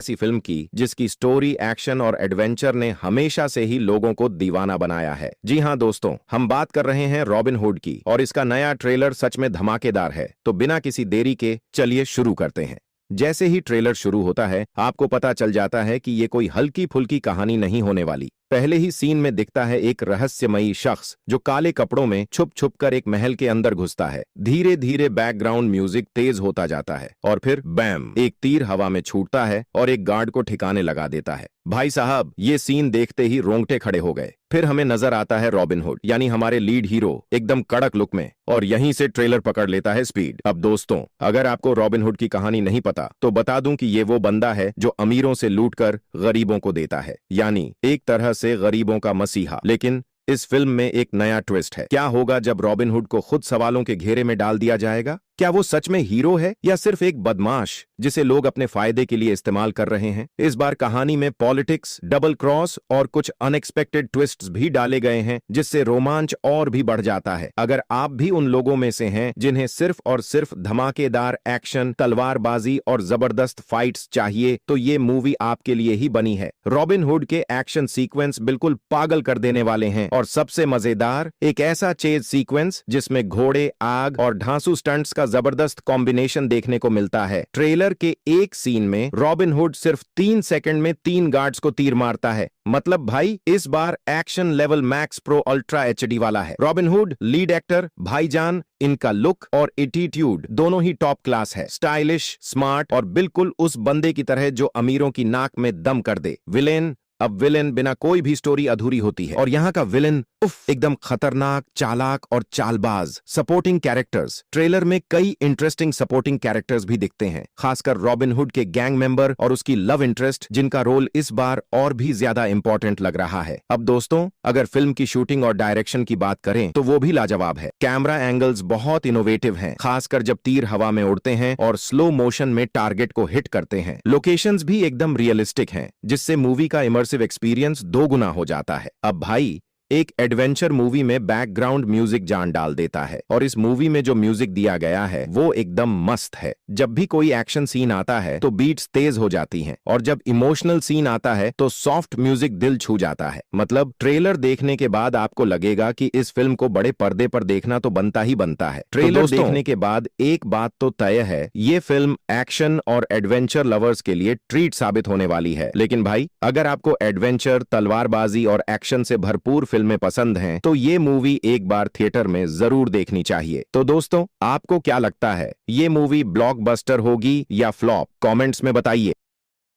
ऐसी फिल्म की जिसकी स्टोरी, एक्शन और एडवेंचर ने हमेशा से ही लोगों को दीवाना बनाया है। जी हाँ दोस्तों, हम बात कर रहे हैं रॉबिन हुड की और इसका नया ट्रेलर सच में धमाकेदार है। तो बिना किसी देरी के चलिए शुरू करते हैं। जैसे ही ट्रेलर शुरू होता है आपको पता चल जाता है कि ये कोई हल्की फुल्की कहानी नहीं होने वाली। पहले ही सीन में दिखता है एक रहस्यमयी शख्स जो काले कपड़ों में छुप छुप कर एक महल के अंदर घुसता है। धीरे धीरे बैकग्राउंड म्यूजिक तेज होता जाता है और फिर बैम, एक तीर हवा में छूटता है और एक गार्ड को ठिकाने लगा देता है। भाई साहब, ये सीन देखते ही रोंगटे खड़े हो गए। फिर हमें नजर आता है रॉबिन हुड यानी हमारे लीड हीरो एकदम कड़क लुक में, और यहीं से ट्रेलर पकड़ लेता है स्पीड। अब दोस्तों, अगर आपको रॉबिन हुड की कहानी नहीं पता तो बता दूं कि ये वो बंदा है जो अमीरों से लूटकर गरीबों को देता है, यानी एक तरह से गरीबों का मसीहा। लेकिन इस फिल्म में एक नया ट्विस्ट है। क्या होगा जब रॉबिन हुड को खुद सवालों के घेरे में डाल दिया जाएगा? क्या वो सच में हीरो है या सिर्फ एक बदमाश जिसे लोग अपने फायदे के लिए इस्तेमाल कर रहे हैं? इस बार कहानी में पॉलिटिक्स, डबल क्रॉस और कुछ अनएक्सपेक्टेड ट्विस्ट्स भी डाले गए हैं जिससे रोमांच और भी बढ़ जाता है। अगर आप भी उन लोगों में से हैं जिन्हें सिर्फ और सिर्फ धमाकेदार एक्शन, तलवारबाजी और जबरदस्त फाइट्स चाहिए तो ये मूवी आपके लिए ही बनी है। रॉबिन हुड के एक्शन सीक्वेंस बिल्कुल पागल कर देने वाले हैं और सबसे मजेदार, एक ऐसा चेज सीक्वेंस जिसमें घोड़े, आग और धांसू स्टंट्स का जबरदस्त कॉम्बिनेशन देखने को मिलता है। ट्रेलर के एक सीन में रॉबिन हुड सिर्फ 3 सेकंड में 3 गार्ड्स को तीर मारता है। मतलब भाई, इस बार action level max pro ultra HD वाला है। रॉबिन हुड, लीड एक्टर भाईजान, इनका लुक और एटीट्यूड दोनों ही टॉप क्लास है। स्टाइलिश, स्मार्ट और बिल्कुल उस बंदे की तरह जो अमीरों की नाक में दम कर दे। विलेन, अब विलेन बिना कोई भी स्टोरी अधूरी होती है, और यहाँ का विलेन एकदम खतरनाक, चालाक और चालबाज। सपोर्टिंग कैरेक्टर्स, ट्रेलर में कई इंटरेस्टिंग सपोर्टिंग कैरेक्टर्स भी दिखते हैं, खासकर रॉबिन हुड के गैंग मेंबर और उसकी लव इंटरेस्ट, जिनका रोल इस बार और भी ज्यादा इंपॉर्टेंट लग रहा है। अब दोस्तों, अगर फिल्म की शूटिंग और डायरेक्शन की बात करें तो वो भी लाजवाब है। कैमरा एंगल्स बहुत इनोवेटिव हैं, खासकर जब तीर हवा में उड़ते हैं और स्लो मोशन में टारगेट को हिट करते हैं। लोकेशंस भी एकदम रियलिस्टिक हैं, जिससे मूवी का इमर्सिव एक्सपीरियंस 2 गुना हो जाता है। अब भाई, एक एडवेंचर मूवी में बैकग्राउंड म्यूजिक जान डाल देता है, और इस मूवी में जो म्यूजिक दिया गया है वो एकदम मस्त है। जब भी कोई एक्शन सीन आता है तो बीट्स तेज हो जाती हैं, और जब इमोशनल सीन आता है तो सॉफ्ट म्यूजिक दिल छू जाता है। मतलब ट्रेलर देखने के बाद आपको लगेगा कि इस फिल्म को बड़े पर्दे पर देखना तो बनता ही बनता है। ट्रेलर देखने के बाद एक बात तो तय है, ये फिल्म एक्शन और एडवेंचर लवर्स के लिए ट्रीट साबित होने वाली है। लेकिन भाई, अगर आपको एडवेंचर, तलवारबाजी और एक्शन से भरपूर फिल्में पसंद हैं तो ये मूवी एक बार थिएटर में जरूर देखनी चाहिए। तो दोस्तों, आपको क्या लगता है, ये मूवी ब्लॉकबस्टर होगी या फ्लॉप? कमेंट्स में बताइए।